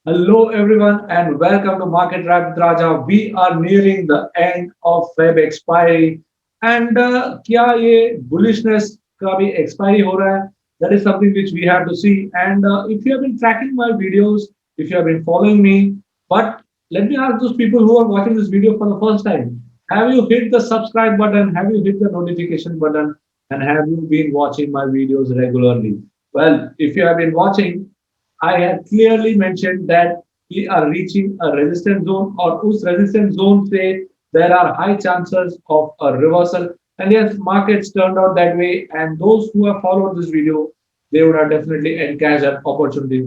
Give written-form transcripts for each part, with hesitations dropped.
Hello, everyone, and welcome to Market Wrap with Raja. We are nearing the end of Feb expiry, and क्या ये bullishness का भी expiry हो रहा है? That is something which we have to see. And if you have been tracking my videos, if you have been following me, but let me ask those people who are watching this video for the first time: Have you hit the subscribe button? Have you hit the notification button? And have you been watching my videos regularly? Well, if you have been watching, I have clearly mentioned that we are reaching a resistance zone or उस resistance zone से there are high chances of a reversal. And yes, markets turned out that way. And those who have followed this video, they would have definitely encashed an opportunity.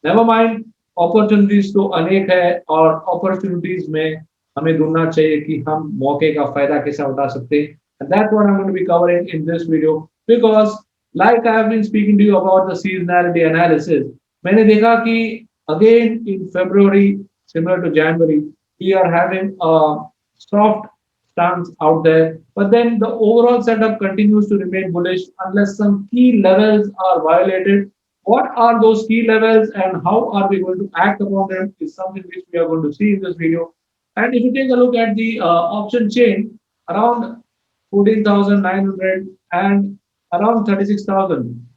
Never mind, opportunities तो अनेक है और opportunities में हमें ढूंढना चाहिए कि हम मौके का फायदा कैसे उठा सकते हैं. And that's what I'm going to be covering in this video because like I have been speaking to you about the seasonality analysis, मैंने देखा कि again in February, similar to January, we are having a soft stance out there, but then the overall setup continues to remain bullish unless some key levels are violated. What are those key levels and how are we going to act upon them is something which we are going to see in this video. And if you take a look at the option chain, around 14,900 and around 36,000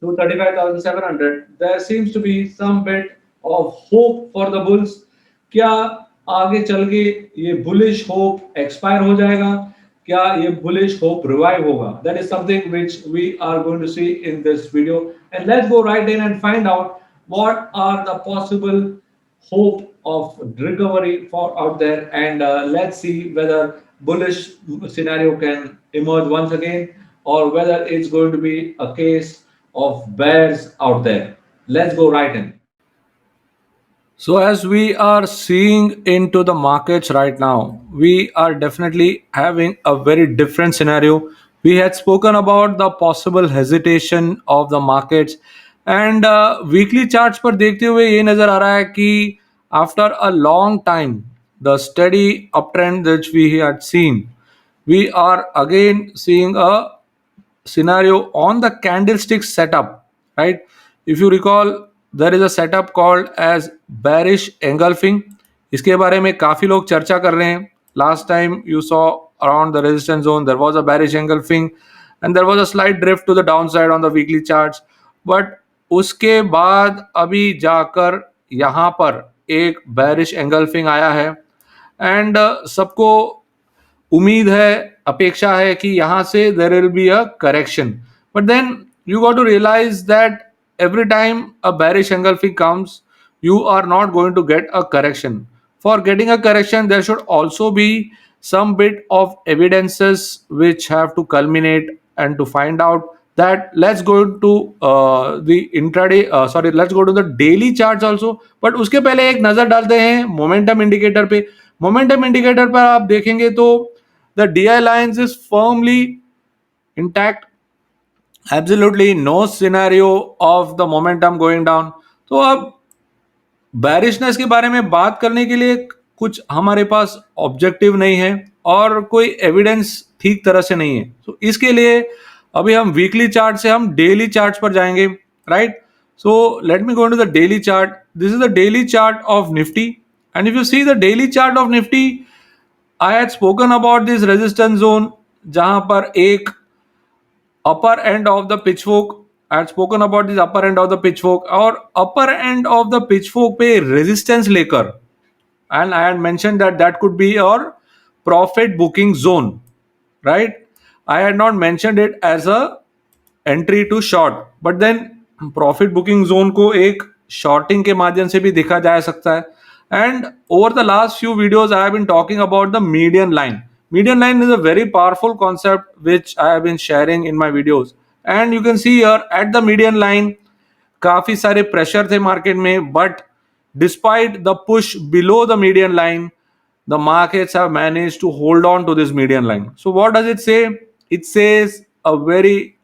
to 35,700, there seems to be some bit of hope for the bulls. क्या आगे चल के ये bullish hope expire हो जाएगा? क्या ये bullish hope revive होगा? That is something which we are going to see in this video. And let's go right in and find out what are the possible hope of recovery for out there, and let's see whether bullish scenario can emerge once again or whether it's going to be a case of bears out there. Let's go right in. So, as we are seeing into the markets right now, we are definitely having a very different scenario. We had spoken about the possible hesitation of the markets, and weekly charts पर देखते हुए ये नज़र आ रहा है कि after a long time, the steady uptrend that we had seen, we are again seeing a scenario on the candlestick setup, right? If you recall, there is a setup called as bearish engulfing. इसके बारे में काफ़ी लोग चर्चा कर रहे हैं. Last time you saw around the resistance zone, there was a bearish engulfing and there was a slight drift to the downside on the weekly charts. But उसके बाद अभी जाकर यहाँ पर एक bearish engulfing आया है एंड सबको उम्मीद है, अपेक्षा है कि यहाँ से there will be a correction. But then you got to realize that every time a bearish engulfing comes, you are not going to get a correction. For getting a correction, there should also be some bit of evidences which have to culminate and to find out that. Let's go to the intraday, sorry, let's go to the daily charts also. But उसके पहले एक नजर डालते हैं momentum indicator पे. Momentum indicator पर आप देखेंगे तो the DI lines is firmly intact. Absolutely no scenario of the momentum going down. तो अब बैरिशनेस के बारे में बात करने के लिए कुछ हमारे पास ऑब्जेक्टिव नहीं है और कोई एविडेंस ठीक तरह से नहीं है. तो इसके लिए अभी हम वीकली चार्ट से हम डेली चार्ट पर जाएंगे, right? So let me go to the daily chart. This is the daily chart of Nifty and if you see the daily chart of Nifty, I had spoken about this resistance zone जहां पर एक upper end of the pitchfork. I had spoken about this upper end of the pitchfork और upper end of the pitchfork पे resistance लेकर, and I had mentioned that that could be your profit booking zone, right? I had not mentioned it as a entry to short, but then profit booking zone को एक shorting के माध्यम से भी देखा जा सकता है. And over the last few videos I have been talking about the median line. Median line is a very powerful concept which I have been sharing in my videos. And you can see here at the median line काफी सारे pressure थे market में, but despite the push below the median line, the markets have managed to hold on to this median line. So what does it say? It says a very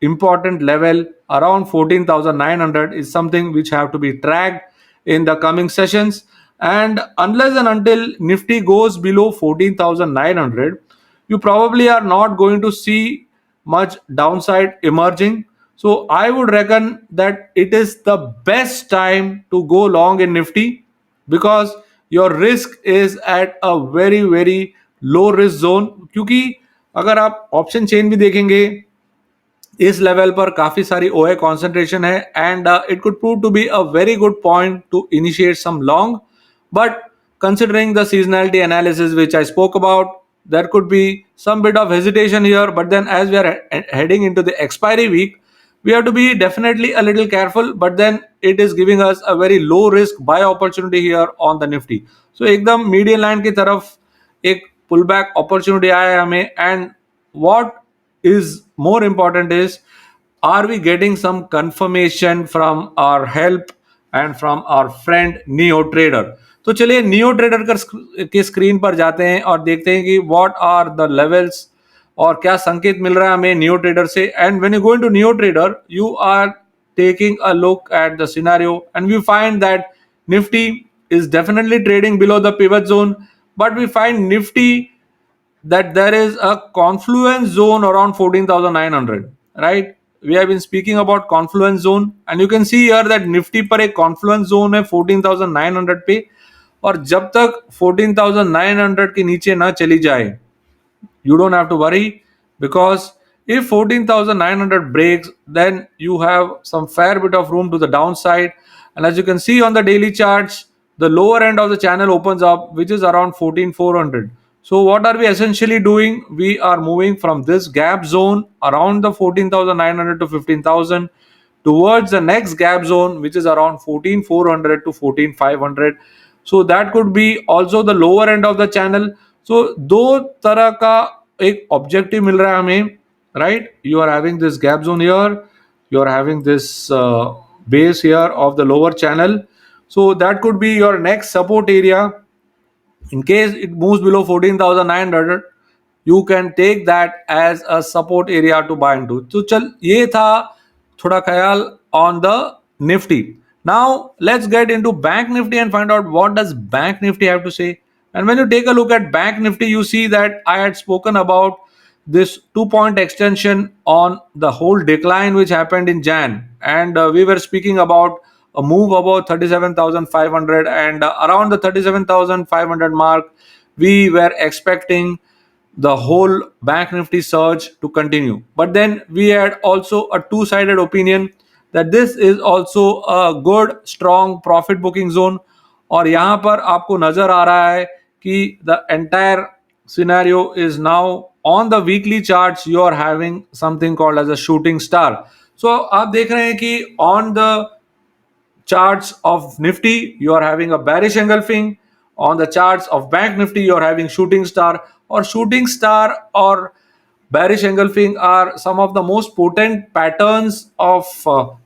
important level around 14,900 is something which have to be tracked in the coming sessions. And unless and until Nifty goes below 14,900, you probably are not going to see much downside emerging. So I would reckon that it is the best time to go long in Nifty because your risk is at a very very low risk zone. क्योंकि अगर आप option chain भी देखेंगे इस level पर काफी सारी OI concentration है and it could prove to be a very good point to initiate some long but considering the seasonality analysis which I spoke about, there could be some bit of hesitation here. But then, as we are heading into the expiry week, we have to be definitely a little careful. But then, it is giving us a very low risk buy opportunity here on the Nifty. So, एकदम median line की तरफ एक pullback opportunity आया है हमें and what is more important is are we getting some confirmation from our help and from our friend Neo Trader. तो चलिए neo trader के स्क्रीन पर जाते हैं और देखते हैं कि व्हाट आर द लेवल्स और क्या संकेत मिल रहा है हमें नियो ट्रेडर से. And when you go into neo trader you are taking a look at the scenario and we find that Nifty is definitely trading below the pivot zone, but we find Nifty that there is a confluence zone around 14,900, right? We have been speaking about confluence zone and you can see here that Nifty पर एक confluence zone है 14,900 पे और जब तक 14,900 के नीचे ना चली जाए you don't have to worry because if 14,900 breaks then you have some fair bit of room to the downside. And as you can see on the daily charts, the lower end of the channel opens up which is around 14,400. So what are we essentially doing? We are moving from this gap zone around the 14,900 to 15,000 towards the next gap zone which is around 14,400 to 14,500. So that could be also the lower end of the channel. So दो तरह का एक objective मिल रहा है हमें, right? You are having this gap zone here, you are having this base here of the lower channel, so that could be your next support area. In case it moves below 14,900 you can take that as a support area to buy into. तो चल ये था थोड़ा ख्याल on the Nifty. Now let's get into Bank Nifty and find out what does Bank Nifty have to say. And when you take a look at Bank Nifty, you see that I had spoken about this 2 point extension on the whole decline which happened in Jan, and we were speaking about a move about 37,500 and around the 37,500 mark we were expecting the whole Bank Nifty surge to continue. But then we had also a two-sided opinion that this is also a good strong profit booking zone. और यहाँ पर आपको नजर आ रहा है कि the entire scenario is now on the weekly charts you are having something called as a shooting star. So आप देख रहे हैं कि on the charts of Nifty, you are having a bearish engulfing. On the charts of Bank Nifty, you are having shooting star. Or shooting star or bearish engulfing are some of the most potent patterns of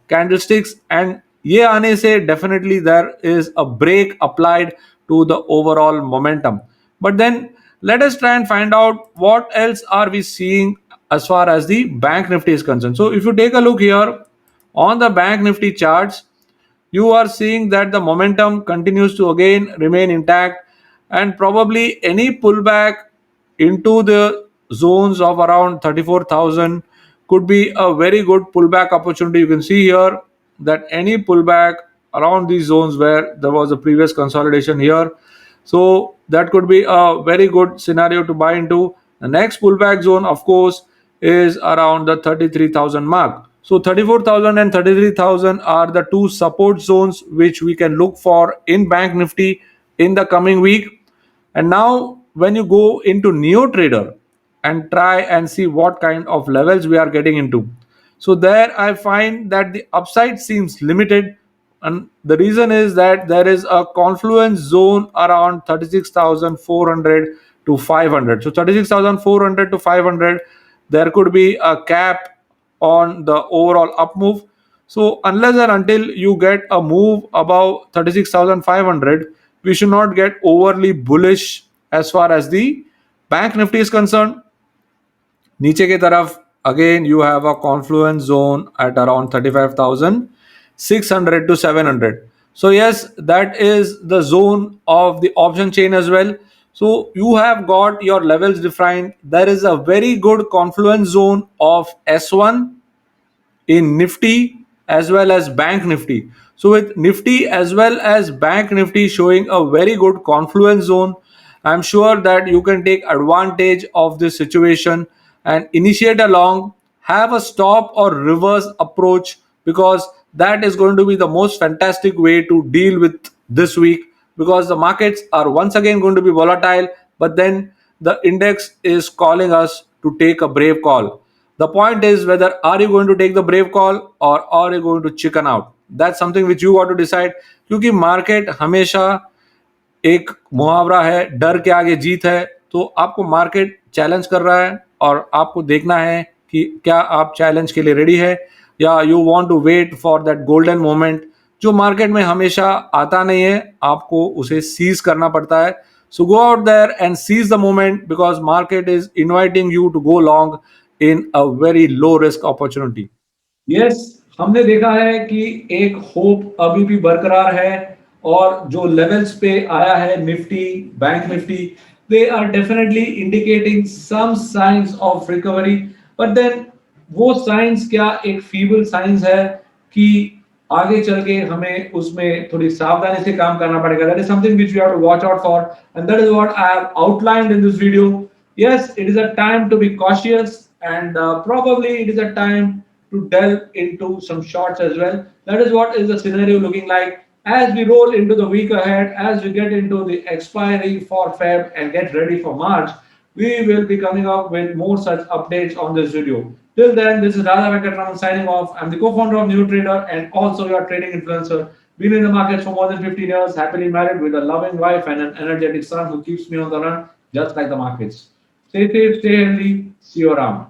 candlesticks. And ये आने से definitely there is a break applied to the overall momentum. But then let us try and find out what else are we seeing as far as the Bank Nifty is concerned. So if you take a look here on the Bank Nifty charts, you are seeing that the momentum continues to again remain intact and probably any pullback into the zones of around 34,000 could be a very good pullback opportunity. You can see here that any pullback around these zones where there was a previous consolidation here, so that could be a very good scenario to buy into. The next pullback zone of course is around the 33,000 mark. So 34,000 and 33,000 are the two support zones which we can look for in Bank Nifty in the coming week. And now when you go into Neo Trader and try and see what kind of levels we are getting into, so there I find that the upside seems limited, and the reason is that there is a confluence zone around 36,400 to 500. So 36,400 to 500, there could be a cap on the overall up move. So unless and until you get a move above 36,500, we should not get overly bullish as far as the Bank Nifty is concerned. नीचे की तरफ again you have a confluence zone at around 35,600 to 700. So yes, that is the zone of the option chain as well. So you have got your levels defined. There is a very good confluence zone of S1 in Nifty as well as Bank Nifty. So with Nifty as well as Bank Nifty showing a very good confluence zone, I'm sure that you can take advantage of this situation and initiate a long, have a stop or reverse approach, because that is going to be the most fantastic way to deal with this week, because the markets are once again going to be volatile, but then the index is calling us to take a brave call. The point is, whether are you going to take the brave call or are you going to chicken out? That's something which you got to decide, क्योंकि market हमेशा एक मुहावरा है, डर के आगे जीत है। तो आपको मार्केट चैलेंज कर रहा है और आपको देखना है कि क्या आप चैलेंज के लिए रेडी है, या you want to wait for that golden moment जो मार्केट में हमेशा आता नहीं है, आपको उसे सीज करना पड़ता है। So go out there and seize the moment, because market is inviting you to go long in a very low risk opportunity. Yes, हमने देखा है कि एक होप अभी भी बरकरार है, और जो लेवल्स पे आया है Nifty, bank Nifty, they are definitely indicating some signs of recovery. But then वो साइंस क्या एक फीबल साइंस है कि आगे चल के हमें उसमें थोड़ी सावधानी से काम करना पड़ेगा? That is something which we have to watch out for, and that is what I have outlined in this video. Yes, it is a time to be cautious, and probably it is a time to delve into some shorts as well. That is what is the scenario looking like as we roll into the week ahead, as we get into the expiry for Feb and get ready for March. We will be coming up with more such updates on this video. Till then, this is Radha Venkatraman signing off. I'm the co-founder of New Trader and also your trading influencer. Been in the markets for more than 15 years, happily married with a loving wife and an energetic son who keeps me on the run, just like the markets. Stay safe, stay healthy. See you around.